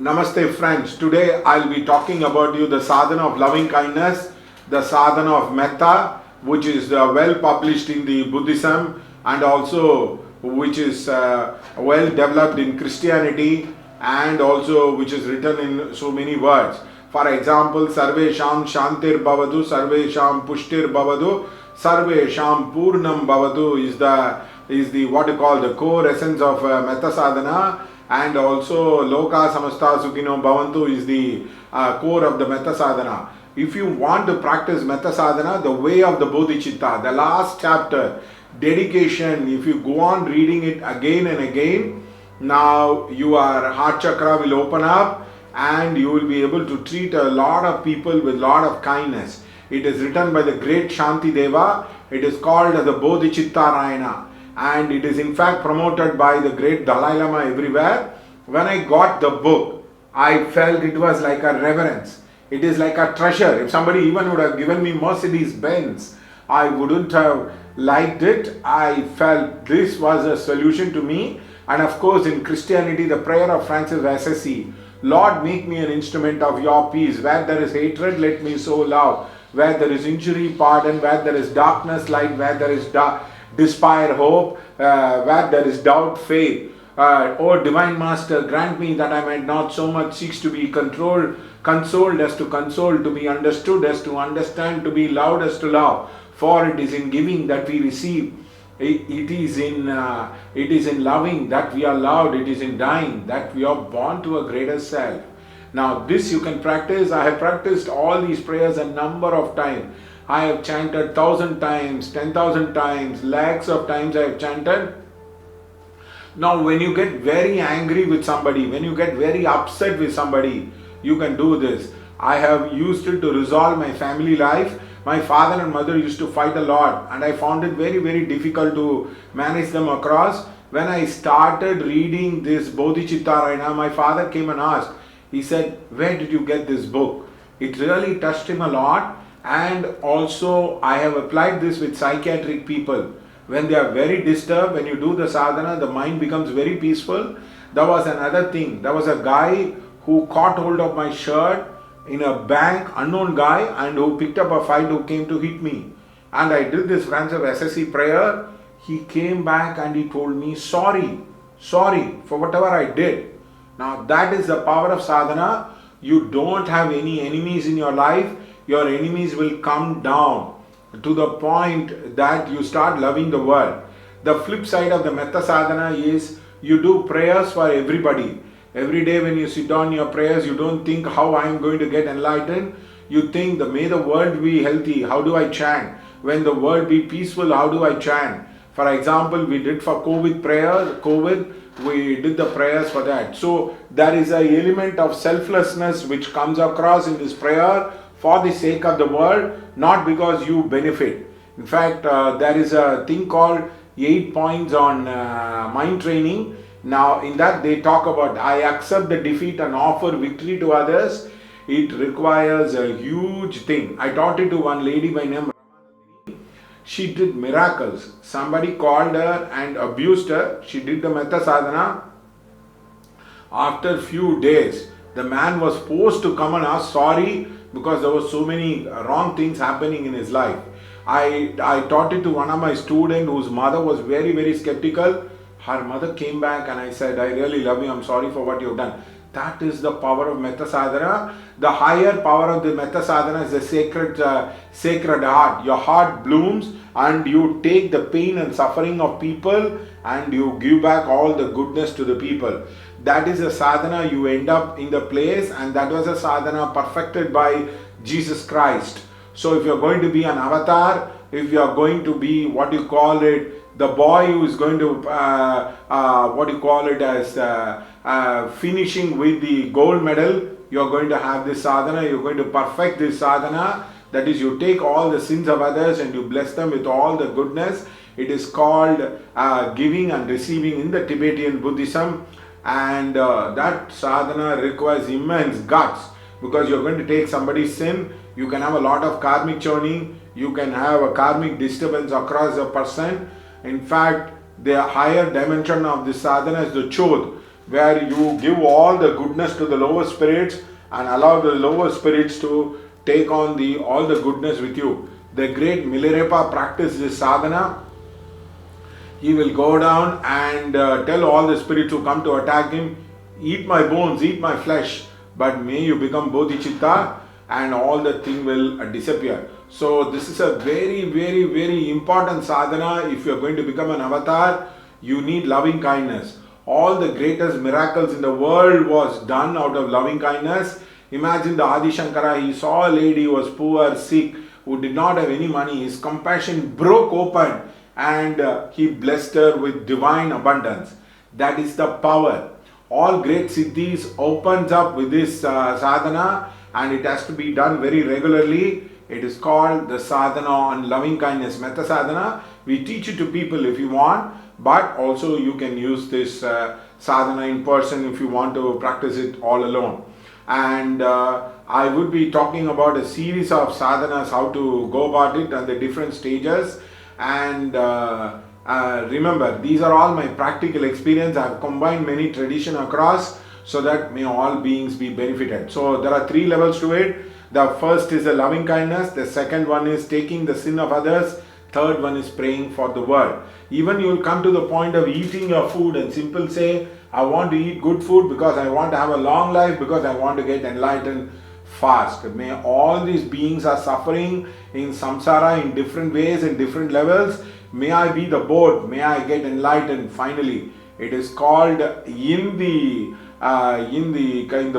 Namaste friends. Today I'll be talking about you the sadhana of loving kindness, the sadhana of metta, which is well published in the Buddhism and also which is well developed in Christianity and also which is written in so many words. For example, Sarvesham Shantir Bhavadu, Sarvesham Pushtir Bhavadu, Sarvesham Purnam Bhavadu is the what you call the core essence of metta sadhana. And also Loka Samasta Sukhino Bhavantu is the core of the metta sadhana. If you want to practice metta sadhana, the way of the bodhicitta, the last chapter, dedication, if you go on reading it again and again, now your heart chakra will open up and you will be able to treat a lot of people with lot of kindness. It is written by the great Shanti Deva. It is called the Bodhicitta Rayana. And it is in fact promoted by the great Dalai Lama everywhere. When I got the book, I felt it was like a reverence. It is like a treasure. If somebody even would have given me Mercedes Benz, I wouldn't have liked it. I felt this was a solution to me. And of course in Christianity, the prayer of Francis Assisi, Lord, make me an instrument of your peace. Where there is hatred, let me sow love. Where there is injury, pardon. Where there is darkness, light. Where there is despair, hope. Where there is doubt, faith. O Divine Master, grant me that I might not so much seek to be consoled as to console, to be understood as to understand, to be loved as to love. For it is in giving that we receive. It is in loving that we are loved. It is in dying that we are born to a greater self. Now this you can practice. I have practiced all these prayers a number of times. I have chanted 1,000 times, 10,000 times, lakhs of times I have chanted. Now when you get very angry with somebody, when you get very upset with somebody, you can do this. I have used it to resolve my family life. My father and mother used to fight a lot and I found it very, very difficult to manage them across. When I started reading this Bodhicitta Rayana, my father came and asked, he said, where did you get this book? It really touched him a lot. And also I have applied this with psychiatric people. When they are very disturbed, when you do the sadhana, the mind becomes very peaceful. There was another thing. There was a guy who caught hold of my shirt in a bank, unknown guy, and who picked up a fight, who came to hit me. And I did this Francis Assisi prayer. He came back and he told me, sorry for whatever I did. Now that is the power of sadhana. You don't have any enemies in your life. Your enemies will come down to the point that you start loving the world. The flip side of the metta sadhana is you do prayers for everybody. Every day when you sit on your prayers, you don't think how I am going to get enlightened. You think may the world be healthy. How do I chant? When the world be peaceful, how do I chant? For example, we did for COVID prayer, we did the prayers for that. So there is an element of selflessness which comes across in this prayer for the sake of the world, not because you benefit. In fact, there is a thing called 8 points on mind training. Now in that they talk about I accept the defeat and offer victory to others. It requires a huge thing. I taught it to one lady by name Ramanandini. She did miracles. Somebody called her and abused her. She did the metta sadhana. After few days, the man was forced to come and ask sorry because there were so many wrong things happening in his life. I taught it to one of my students whose mother was very, very skeptical. Her mother came back and I said, I really love you, I'm sorry for what you've done. That is the power of metta sadhana. The higher power of the metta sadhana is the sacred heart. Your heart blooms and you take the pain and suffering of people and you give back all the goodness to the people. That is a sadhana, you end up in the place, and that was a sadhana perfected by Jesus Christ. So if you're going to be an avatar, if you're going to be what you call it, the boy who is going to finishing with the gold medal, you're going to have this sadhana, you're going to perfect this sadhana. That is, you take all the sins of others and you bless them with all the goodness. It is called giving and receiving in the Tibetan Buddhism. And that sadhana requires immense guts, because you're going to take somebody's sin. You can have a lot of karmic churning, you can have a karmic disturbance across a person. In fact, the higher dimension of this sadhana is the chodh. where you give all the goodness to the lower spirits and allow the lower spirits to take on the all the goodness with you. The great Milarepa practiced this sadhana. He will go down and tell all the spirits who come to attack him, eat my bones, eat my flesh, but may you become Bodhicitta and all the thing will disappear. So this is a very, very, very important sadhana. If you are going to become an avatar, you need loving kindness. All the greatest miracles in the world was done out of loving kindness. Imagine the Adi Shankara, he saw a lady who was poor, sick, who did not have any money. His compassion broke open and he blessed her with divine abundance. That is the power. All great siddhis opens up with this sadhana, and it has to be done very regularly. It is called the sadhana on loving kindness, metta sadhana. We teach it to people if you want, but also you can use this sadhana in person if you want to practice it all alone. And I would be talking about a series of sadhanas, how to go about it and the different stages. And remember, these are all my practical experience. I have combined many tradition across so that may all beings be benefited. So there are 3 levels to it. The first is the loving kindness. The second one is taking the sin of others. Third one is praying for the world. Even you will come to the point of eating your food and simple say, I want to eat good food because I want to have a long life, because I want to get enlightened fast. May all these beings are suffering in samsara in different ways and different levels. May I be the boat. May I get enlightened finally. It is called in the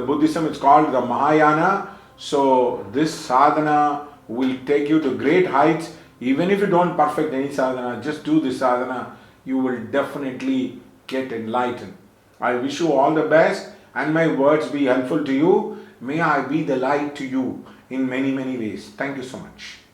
Buddhism, it's called the Mahayana. So this sadhana will take you to great heights. Even if you don't perfect any sadhana, just do this sadhana. You will definitely get enlightened. I wish you all the best and my words be helpful to you. May I be the light to you in many, many ways. Thank you so much.